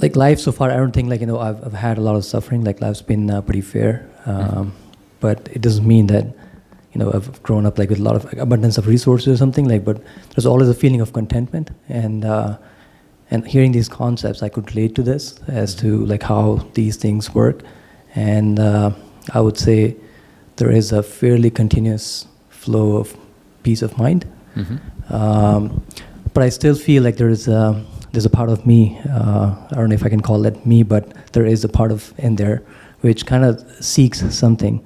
Like life so far, I don't think I've had a lot of suffering. Like life's been pretty fair, but it doesn't mean that I've grown up like with a lot of abundance of resources or something. Like, but there's always a feeling of contentment, and hearing these concepts, I could relate to this as to like how these things work, and I would say there is a fairly continuous flow of peace of mind. But I still feel like there's a part of me, I don't know if I can call that me, but there is a part of in there which kind of seeks something.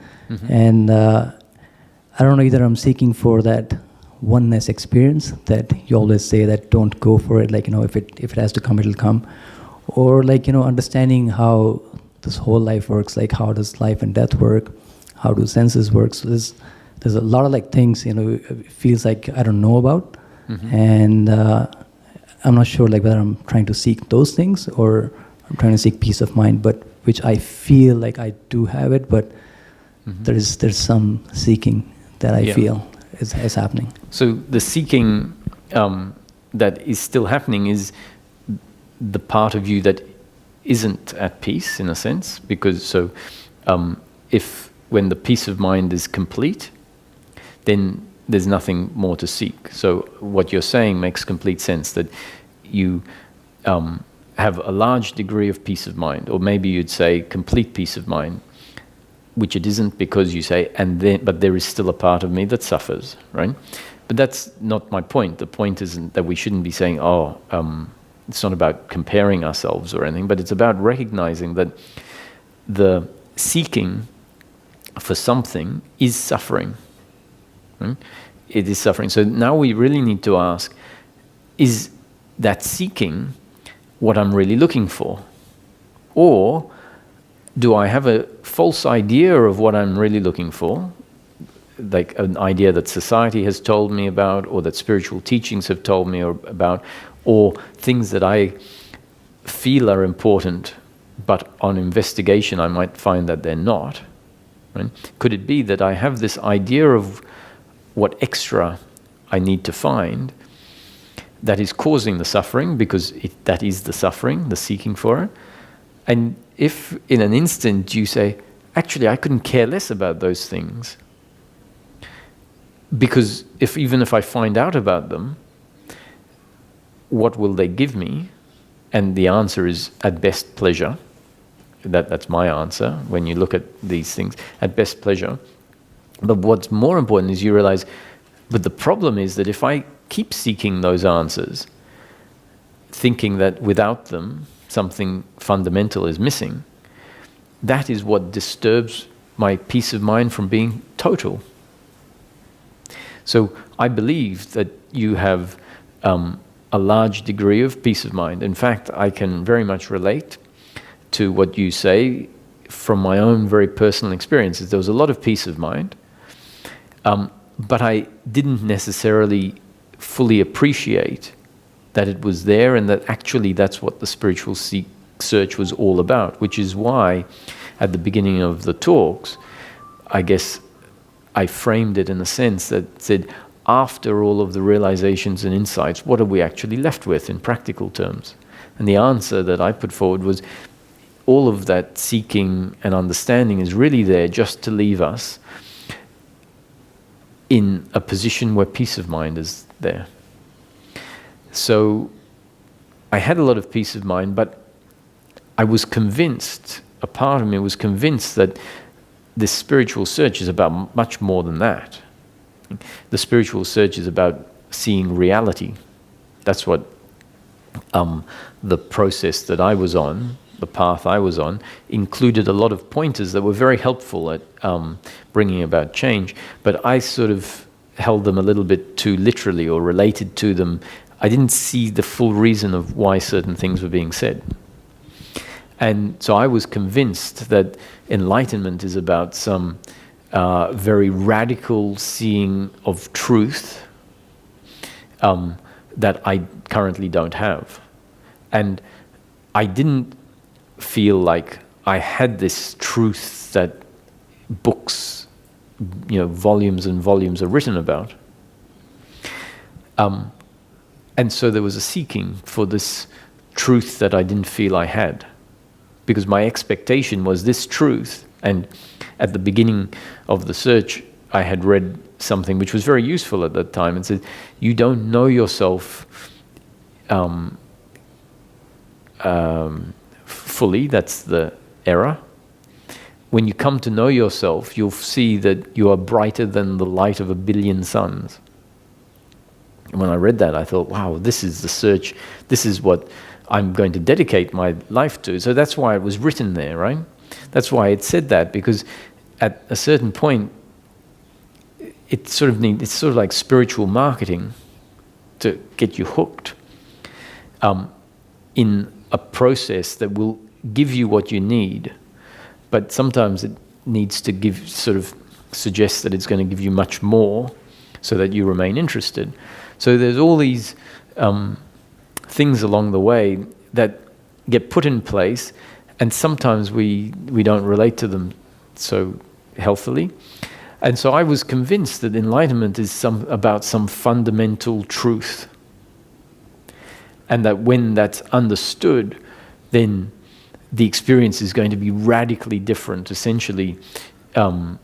And I don't know either I'm seeking for that oneness experience that you always say that don't go for it, like, if it has to come, it'll come. Or like, understanding how this whole life works, like how does life and death work, how do senses work. So there's a lot of like things, it feels like I don't know about. And I'm not sure like whether I'm trying to seek those things or I'm trying to seek peace of mind, but which I feel like I do have it, but there's some seeking that I feel is happening. So the seeking that is still happening is the part of you that isn't at peace, in a sense, because if when the peace of mind is complete, then there's nothing more to seek. So what you're saying makes complete sense, that you have a large degree of peace of mind, or maybe you'd say complete peace of mind, which it isn't, because you say, but there is still a part of me that suffers, right? But that's not my point. The point isn't that we shouldn't be saying, it's not about comparing ourselves or anything, but it's about recognizing that the seeking for something is suffering. Right? It is suffering. So now we really need to ask, is that seeking what I'm really looking for? Or do I have a false idea of what I'm really looking for? Like an idea that society has told me about, or that spiritual teachings have told me about, or things that I feel are important, but on investigation I might find that they're not. Right? Could it be that I have this idea of what extra I need to find that is causing the suffering, because that is the suffering, the seeking for it? And if in an instant you say, actually I couldn't care less about those things, because even if I find out about them, what will they give me? And the answer is at best pleasure. That's my answer when you look at these things, at best pleasure. But what's more important is you realize, but the problem is that if I keep seeking those answers, thinking that without them something fundamental is missing, that is what disturbs my peace of mind from being total. So I believe that you have a large degree of peace of mind. In fact, I can very much relate to what you say from my own very personal experiences. There was a lot of peace of mind, but I didn't necessarily fully appreciate that it was there, and that actually that's what the spiritual search was all about, which is why at the beginning of the talks, I guess I framed it in a sense that said, after all of the realizations and insights, what are we actually left with in practical terms? And the answer that I put forward was, all of that seeking and understanding is really there just to leave us in a position where peace of mind is there. So I had a lot of peace of mind, but I was convinced, a part of me was convinced that this spiritual search is about much more than that. The spiritual search is about seeing reality. That's what the process that I was on, the path I was on, included a lot of pointers that were very helpful at bringing about change, but I sort of held them a little bit too literally, or related to them. I didn't see the full reason of why certain things were being said. And so I was convinced that enlightenment is about some very radical seeing of truth that I currently don't have. And I didn't feel like I had this truth that books, volumes and volumes are written about. And so there was a seeking for this truth that I didn't feel I had. Because my expectation was this truth. And at the beginning of the search, I had read something which was very useful at that time. It said, you don't know yourself fully. That's the error. When you come to know yourself, you'll see that you are brighter than the light of 1 billion suns. And when I read that, I thought, wow, this is the search. This is what I'm going to dedicate my life to. So that's why it was written there, right? That's why it said that, because at a certain point, it's sort of like spiritual marketing to get you hooked in a process that will give you what you need. But sometimes it needs to suggest that it's going to give you much more so that you remain interested. So there's all these things along the way that get put in place, and sometimes we don't relate to them so healthily. And so I was convinced that enlightenment is about some fundamental truth. And that when that's understood, then the experience is going to be radically different, essentially, who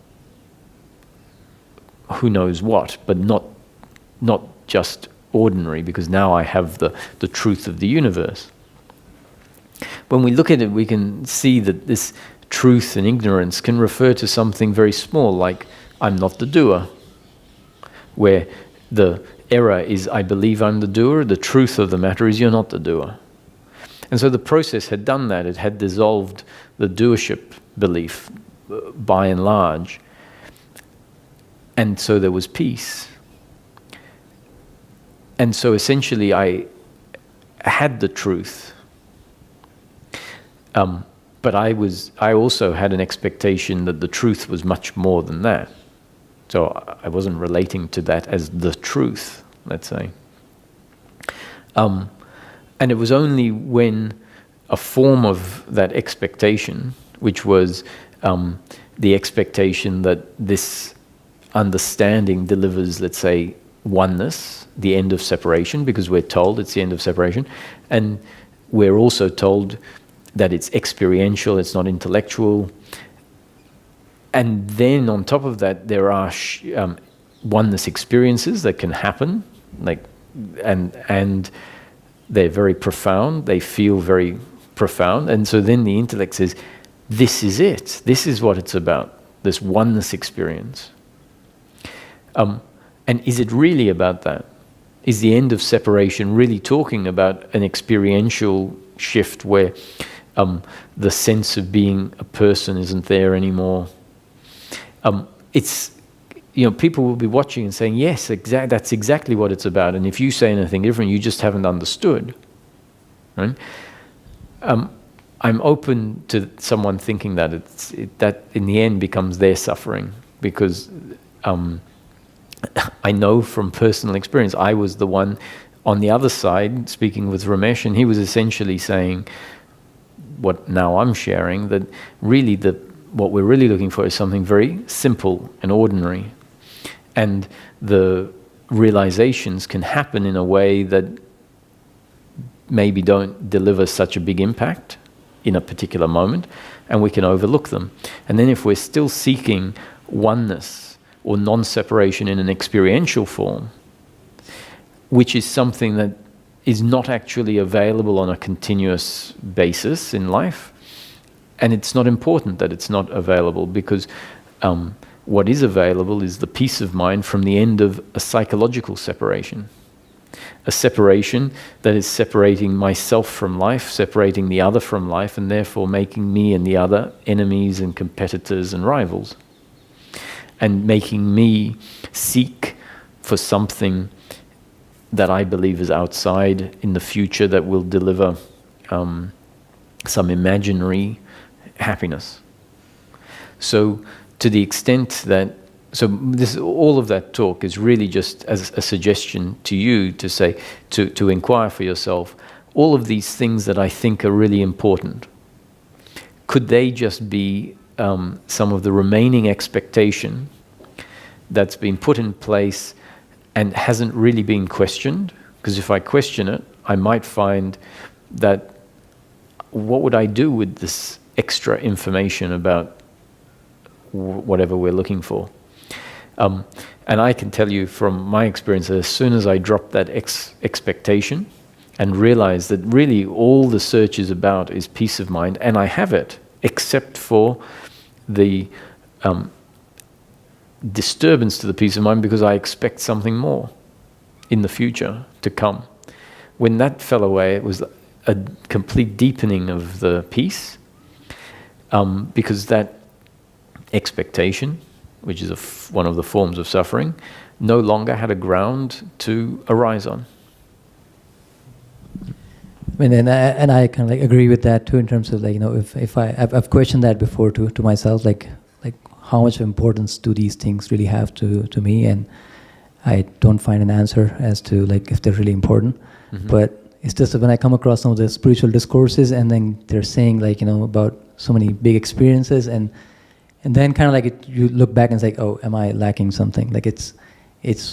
knows what, but not just ordinary, because now I have the truth of the universe. When we look at it, we can see that this truth and ignorance can refer to something very small, like I'm not the doer, where the error is I believe I'm the doer, the truth of the matter is you're not the doer. And so the process had done that. It had dissolved the doership belief by and large. And so there was peace. And so essentially I had the truth. But I also had an expectation that the truth was much more than that. So I wasn't relating to that as the truth, let's say. And it was only when a form of that expectation, which was the expectation that this understanding delivers, let's say, oneness, the end of separation, because we're told it's the end of separation, and we're also told that it's experiential, it's not intellectual. And then on top of that, there are oneness experiences that can happen, and they're very profound, they feel very profound. And so then the intellect says, this is it, this is what it's about, this oneness experience. And is it really about that? Is the end of separation really talking about an experiential shift where the sense of being a person isn't there anymore? It's, people will be watching and saying, yes, that's exactly what it's about. And if you say anything different, you just haven't understood. Right? I'm open to someone thinking that that in the end becomes their suffering, because I know from personal experience, I was the one on the other side speaking with Ramesh, and he was essentially saying what now I'm sharing, that really what we're really looking for is something very simple and ordinary. And the realizations can happen in a way that maybe don't deliver such a big impact in a particular moment, and we can overlook them. And then if we're still seeking oneness or non-separation in an experiential form, which is something that is not actually available on a continuous basis in life, and it's not important that it's not available, because what is available is the peace of mind from the end of a psychological separation. A separation that is separating myself from life, separating the other from life, and therefore making me and the other enemies and competitors and rivals. And making me seek for something that I believe is outside in the future that will deliver some imaginary happiness. So to the extent that, all of that talk is really just as a suggestion to you to say, to inquire for yourself, all of these things that I think are really important, could they just be some of the remaining expectation that's been put in place and hasn't really been questioned? Because if I question it, I might find that what would I do with this extra information about whatever we're looking for? And I can tell you from my experience that as soon as I dropped that expectation and realized that really all the search is about is peace of mind, and I have it, except for the disturbance to the peace of mind because I expect something more in the future to come. When that fell away, it was a complete deepening of the peace, because that expectation, which is one of the forms of suffering, no longer had a ground to arise on. I mean, and I kind of like agree with that too, in terms of like, you know, if I've questioned that before to myself, like how much importance do these things really have to me, and I don't find an answer as to like if they're really important. Mm-hmm. But it's just that when I come across some of the spiritual discourses, and then they're saying like, you know, about so many big experiences, and then kind of like you look back and it's like, oh, am I lacking something? Like it's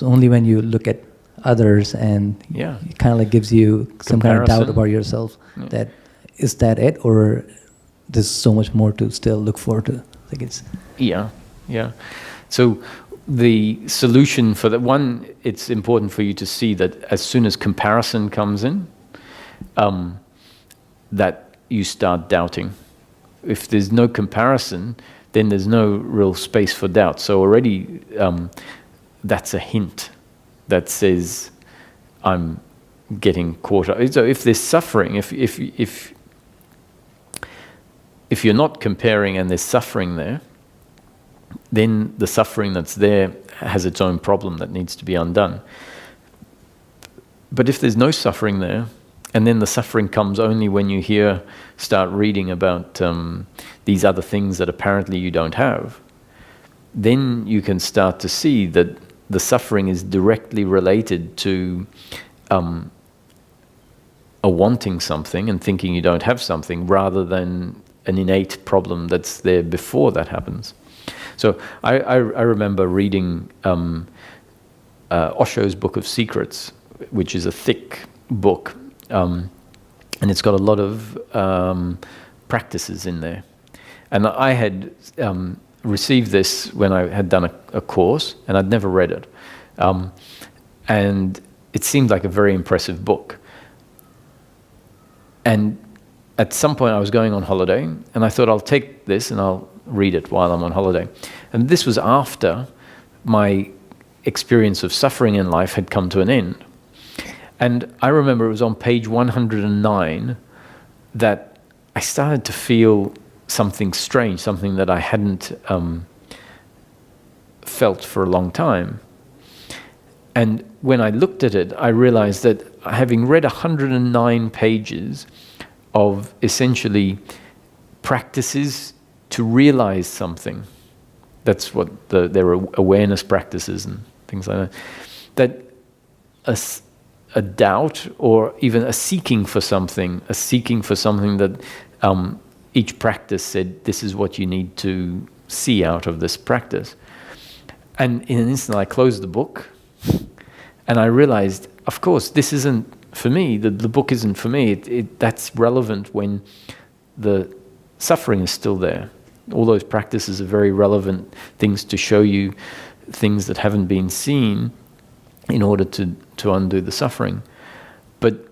only when you look at others and it kind of like gives you some kind of doubt about yourself, that is that it, or there's so much more to still look forward to. Like it's So the solution for that one, it's important for you to see that as soon as comparison comes in, that you start doubting. If there's no comparison, then there's no real space for doubt. So already that's a hint that says I'm getting caught up. So if there's suffering, if you're not comparing and there's suffering there, then the suffering that's there has its own problem that needs to be undone. But if there's no suffering there, and then the suffering comes only when you start reading about these other things that apparently you don't have, then you can start to see that the suffering is directly related to a wanting something and thinking you don't have something, rather than an innate problem that's there before that happens. So I remember reading Osho's Book of Secrets, which is a thick book, and it's got a lot of practices in there. And I had received this when I had done a course, and I'd never read it. And it seemed like a very impressive book. And at some point I was going on holiday, and I thought I'll take this and I'll read it while I'm on holiday. And this was after my experience of suffering in life had come to an end. And I remember it was on page 109 that I started to feel something strange, something that I hadn't felt for a long time. And when I looked at it, I realized that having read 109 pages of essentially practices to realize something, that's what their awareness practices and things like that, that a doubt or even a seeking for something that each practice said, this is what you need to see out of this practice. And in an instant I closed the book, and I realized, of course, this isn't for me, the book isn't for me. That's relevant when the suffering is still there. All those practices are very relevant things to show you things that haven't been seen in order to undo the suffering. But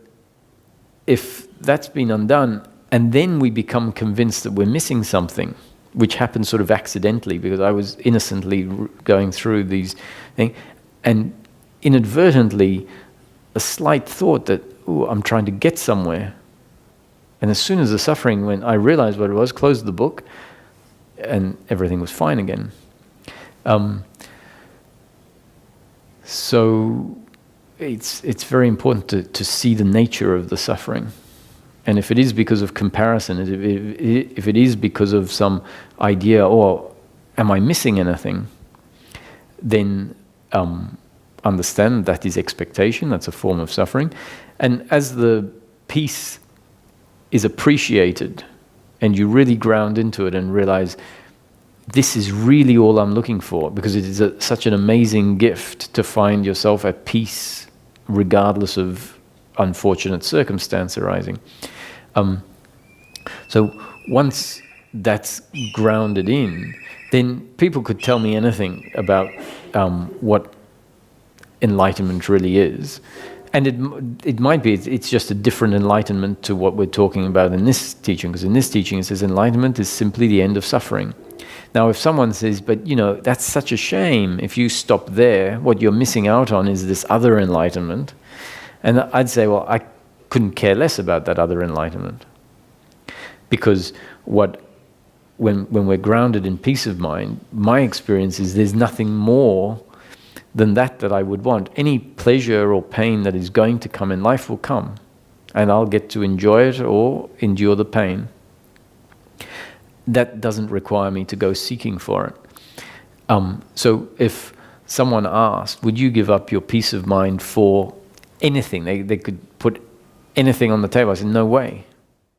if that's been undone, and then we become convinced that we're missing something, which happens sort of accidentally, because I was innocently going through these things, and inadvertently a slight thought that, oh, I'm trying to get somewhere. And as soon as the suffering went, I realized what it was, closed the book, and everything was fine again. So it's very important to see the nature of the suffering. And if it is because of comparison, if it is because of some idea, or am I missing anything, then understand that is expectation, that's a form of suffering. And as the peace is appreciated, and you really ground into it and realize, this is really all I'm looking for, because it is such an amazing gift to find yourself at peace regardless of unfortunate circumstance arising. So once that's grounded in, then people could tell me anything about what enlightenment really is. And it might be it's just a different enlightenment to what we're talking about in this teaching, because in this teaching it says enlightenment is simply the end of suffering. Now if someone says, but you know, that's such a shame, if you stop there, what you're missing out on is this other enlightenment. And I'd say, well, I couldn't care less about that other enlightenment. Because when we're grounded in peace of mind, my experience is there's nothing more than that I would want. Any pleasure or pain that is going to come in life will come, and I'll get to enjoy it or endure the pain. That doesn't require me to go seeking for it. So if someone asked, would you give up your peace of mind for anything? They could put anything on the table. I said, no way.